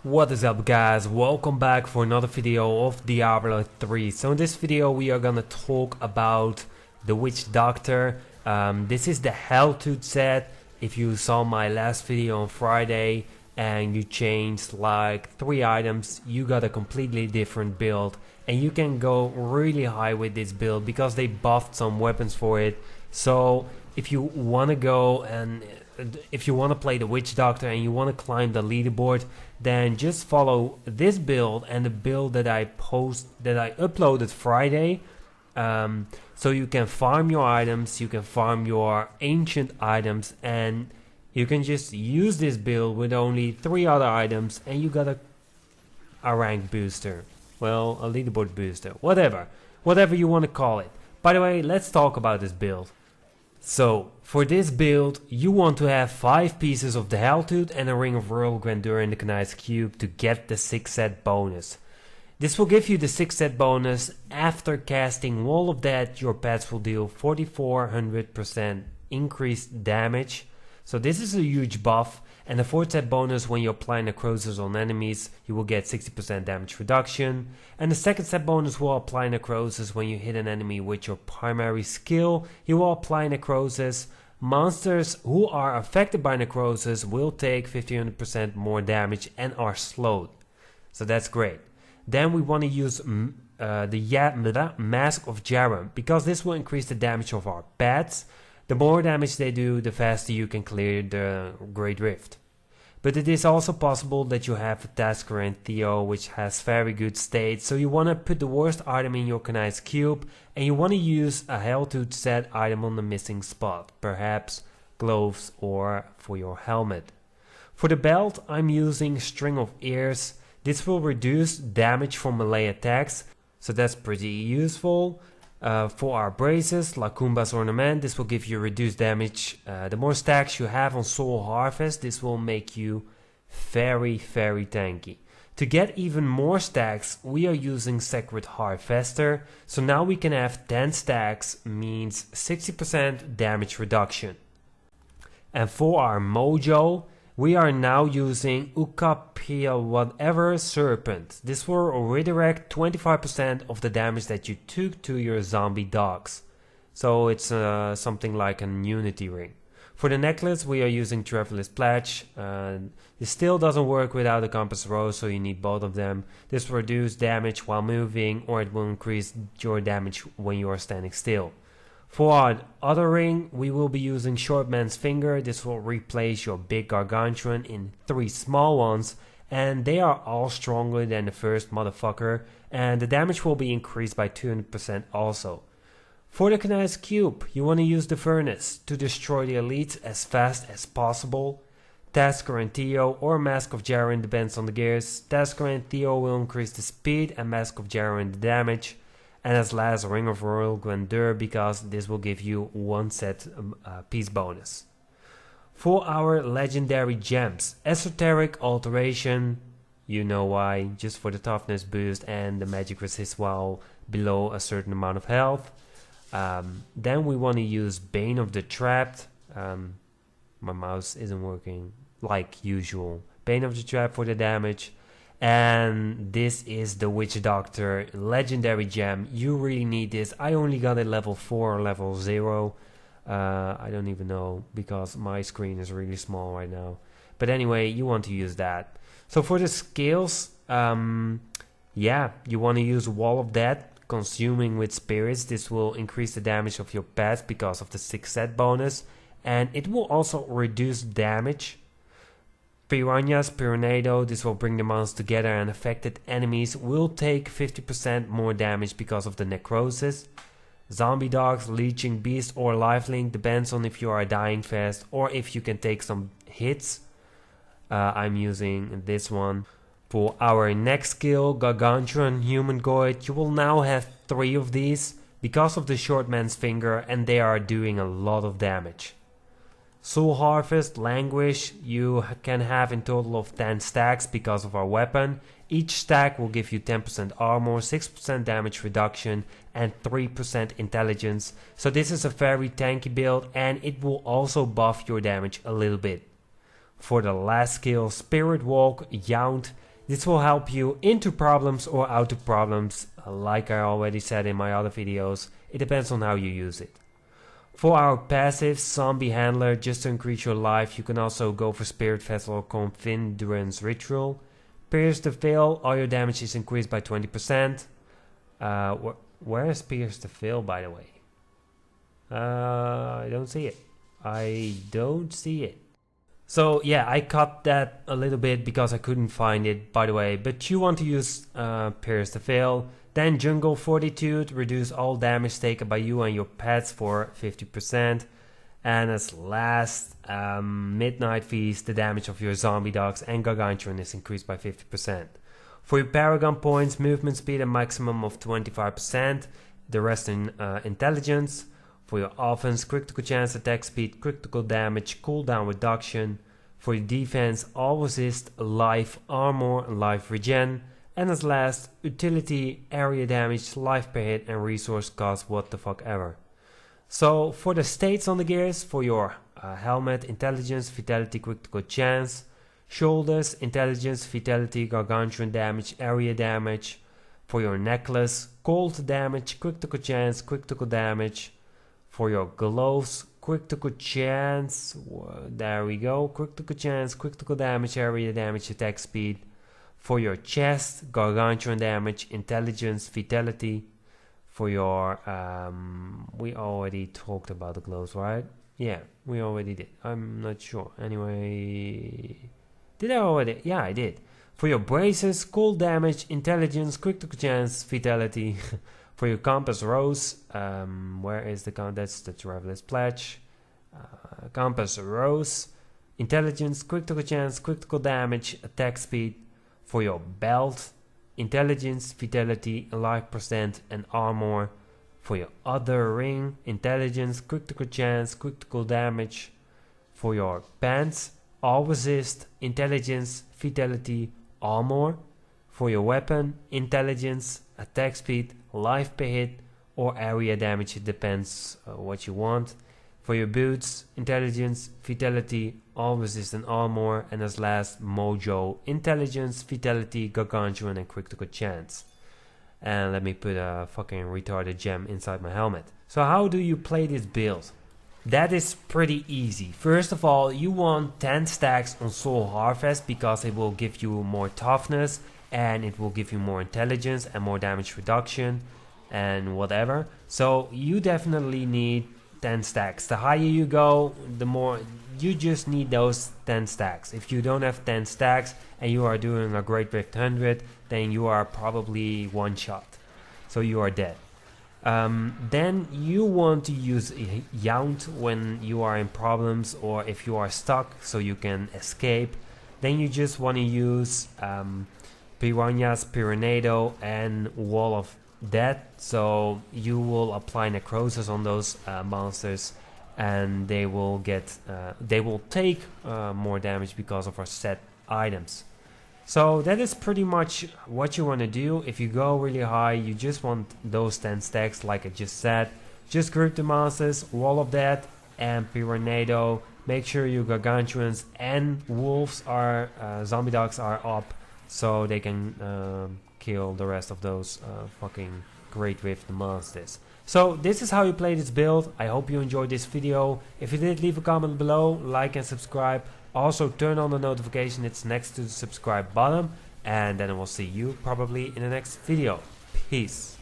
What is up guys, welcome back for another video of Diablo 3. So in this video we are gonna talk about the Witch Doctor. This is the Helltooth set. If you saw my last video on Friday and you changed like 3 items, you got a completely different build. And you can go really high with this build because they buffed some weapons for it. So if you wanna go and if you want to play the Witch Doctor and you want to climb the leaderboard, then just follow this build and the build that I uploaded Friday. So you can farm your items, you can farm your ancient items, and you can just use this build with only 3 other items and you got a rank booster. Well, a leaderboard booster, whatever you want to call it. By the way, let's talk about this build. So, for this build, you want to have 5 pieces of the Helltooth and a Ring of Royal Grandeur in the Knight's Cube to get the 6 set bonus. This will give you the 6 set bonus. After casting Wall of Death, your pets will deal 4400% increased damage. So this is a huge buff. And the 4th set bonus, when you apply necrosis on enemies, you will get 60% damage reduction. And the 2nd set bonus will apply necrosis when you hit an enemy with your primary skill. You will apply necrosis. Monsters who are affected by necrosis will take 1500% more damage and are slowed. So that's great. Then we want to use the Mask of Jaron, because this will increase the damage of our pets. The more damage they do, the faster you can clear the Great Rift. But it is also possible that you have a Tasker and Theo which has very good state, so you want to put the worst item in your Knight's Cube and you want to use a Helltooth set item on the missing spot, perhaps gloves or for your helmet. For the belt, I'm using String of Ears. This will reduce damage from melee attacks, so that's pretty useful. For our braces, Lakumba's Ornament, this will give you reduced damage. The more stacks you have on Soul Harvest, this will make you very tanky. To get even more stacks, we are using Sacred Harvester. So now we can have 10 stacks, means 60% damage reduction. And for our mojo, we are now using Ukapia whatever Serpent. This will redirect 25% of the damage that you took to your zombie dogs. So it's something like an Unity Ring. For the necklace, we are using Traveler's Pledge. This still doesn't work without a Compass Rose, so you need both of them. This will reduce damage while moving, or it will increase your damage when you are standing still. For our other ring, we will be using Short Man's Finger. This will replace your big Gargantuan in 3 small ones, and they are all stronger than the first motherfucker, and the damage will be increased by 200% also. For the Knight's Cube, you want to use the Furnace to destroy the elites as fast as possible. Tasker and Theo or Mask of Jaron depends on the gears. Tasker and Theo will increase the speed and Mask of Jaron the damage. And as last, Ring of Royal Grandeur, because this will give you 1 set piece bonus. For our legendary gems, Esoteric Alteration, you know why, just for the toughness boost and the magic resist while below a certain amount of health. Then we want to use Bane of the Trapped. My mouse isn't working like usual. Bane of the Trapped for the damage. And this is the Witch Doctor legendary gem. You really need this. I only got it level 4 or level 0. I don't even know because my screen is really small right now. But anyway, you want to use that. So for the skills, yeah, you want to use Wall of Death, Consuming with Spirits. This will increase the damage of your pets because of the 6 set bonus. And it will also reduce damage. Piranha's Piranado, this will bring the monsters together and affected enemies will take 50% more damage because of the necrosis. Zombie Dogs, Leeching Beast or Lifelink, depends on if you are dying fast or if you can take some hits. I'm using this one. For our next skill, Gargantuan Humanoid, you will now have 3 of these because of the Short Man's Finger, and they are doing a lot of damage. Soul Harvest, Languish, you can have in total of 10 stacks because of our weapon. Each stack will give you 10% armor, 6% damage reduction and 3% intelligence. So this is a very tanky build and it will also buff your damage a little bit. For the last skill, Spirit Walk, Yount, This will help you into problems or out of problems, like I already said in my other videos. It depends on how you use it. For our passive Zombie Handler, just to increase your life, you can also go for Spirit Vessel or Confidence Ritual. Pierce the Veil, all your damage is increased by 20%. Where is Pierce the Veil, by the way? I don't see it. I don't see it. So yeah, I cut that a little bit because I couldn't find it, by the way. But you want to use Pierce the Veil. Then Jungle Fortitude, reduce all damage taken by you and your pets for 50%. And as last, Midnight Feast, the damage of your zombie dogs and Gargantuan is increased by 50%. For your Paragon points, movement speed a maximum of 25%, the rest in intelligence. For your offense, critical chance, attack speed, critical damage, cooldown reduction. For your defense, all resist, life, armor, life regen. And as last, utility, area damage, life per hit, and resource cost, what the fuck ever. So for the states on the gears, for your helmet, intelligence, vitality, critical chance. Shoulders, intelligence, vitality, gargantuan damage, area damage. For your necklace, cold damage, critical chance, critical damage. For your gloves, critical chance, there we go, critical chance, critical damage, area damage, attack speed. For your chest, gargantuan damage, intelligence, vitality. For your, we already talked about the gloves, right? Yeah, we already did. I'm not sure. Anyway, did I already? Yeah, I did. For your braces, cold damage, intelligence, critical chance, vitality. For your compass rose, where is the that's the Traveler's Pledge. Compass rose, intelligence, critical chance, critical damage, attack speed. For your belt, intelligence, vitality, life percent, and armor. For your other ring, intelligence, critical chance, critical damage. For your pants, all resist, intelligence, vitality, armor. For your weapon, intelligence, attack speed, life per hit, or area damage, it depends what you want. For your boots, intelligence, vitality, all resistant armor, and as last, mojo, intelligence, vitality, gargantuan, and critical chance. And let me put a fucking retarded gem inside my helmet. So how do you play this build? That is pretty easy. First of all, you want 10 stacks on Soul Harvest because it will give you more toughness and it will give you more intelligence and more damage reduction and whatever. So you definitely need 10 stacks. The higher you go, the more you just need those 10 stacks. If you don't have 10 stacks and you are doing a Great Rift 100, then you are probably one shot. So you are dead. Then you want to use Yount when you are in problems or if you are stuck so you can escape. Then you just want to use Piranhas, Pyrenado, and Wall of Death. So you will apply necrosis on those monsters, and they will take more damage because of our set items. So that is pretty much what you want to do. If you go really high, you just want those 10 stacks like I just said. Just group the monsters, Wall of Death and Pyrenado. Make sure your Gargantuans and wolves are, zombie dogs are up, so they can kill the rest of those fucking Great Rift monsters. So this is how you play this build. I hope you enjoyed this video. If you did, leave a comment below, like and subscribe. Also turn on the notification, it's next to the subscribe button. And then I will see you probably in the next video. Peace.